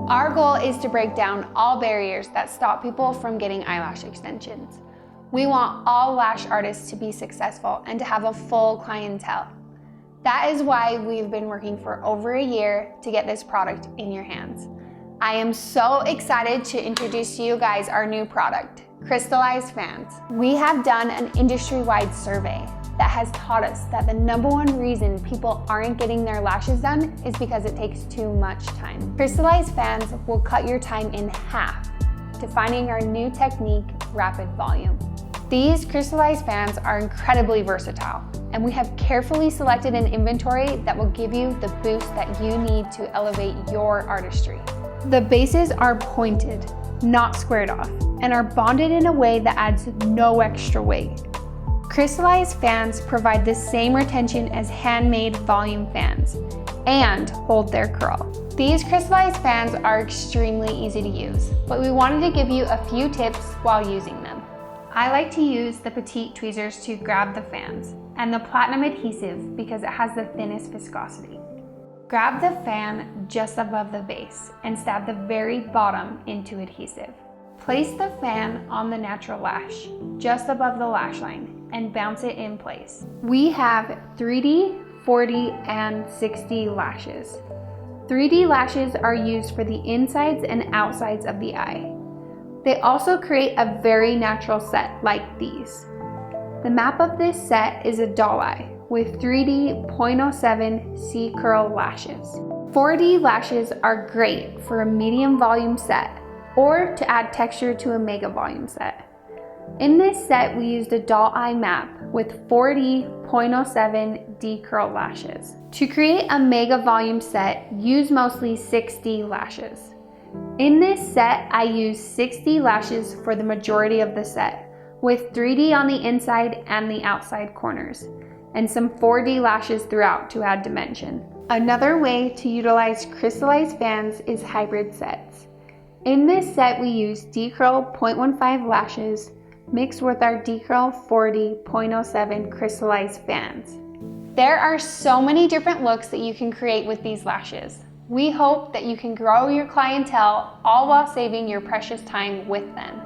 Our goal is to break down all barriers that stop people from getting eyelash extensions. We want all lash artists to be successful and to have a full clientele. That is why we've been working for over a year to get this product in your hands. I am so excited to introduce to you guys our new product, Crystallized Fans. We have done an industry-wide survey that has taught us that the #1 reason people aren't getting their lashes done is because it takes too much time. Crystallized Fans will cut your time in half, defining our new technique, rapid volume. These crystallized fans are incredibly versatile, and we have carefully selected an inventory that will give you the boost that you need to elevate your artistry. The bases are pointed, not squared off, and are bonded in a way that adds no extra weight. Crystallized fans provide the same retention as handmade volume fans and hold their curl. These crystallized fans are extremely easy to use, but we wanted to give you a few tips while using them. I like to use the petite tweezers to grab the fans and the platinum adhesive because it has the thinnest viscosity. Grab the fan just above the base and stab the very bottom into adhesive. Place the fan on the natural lash just above the lash line and bounce it in place. We have 3D, 40, and 60 lashes. 3D lashes are used for the insides and outsides of the eye. They also create a very natural set like these. The map of this set is a doll eye with 3D 0.07 C curl lashes. 4D lashes are great for a medium volume set or to add texture to a mega volume set. In this set, we used a doll eye map with 4D 0.07 D curl lashes. To create a mega volume set, use mostly 6D lashes. In this set, I used 6D lashes for the majority of the set, with 3D on the inside and the outside corners, and some 4D lashes throughout to add dimension. Another way to utilize crystallized fans is hybrid sets. In this set, we use D-Curl 0.15 lashes mixed with our D-Curl 40 0.07 crystallized fans. There are so many different looks that you can create with these lashes. We hope that you can grow your clientele all while saving your precious time with them.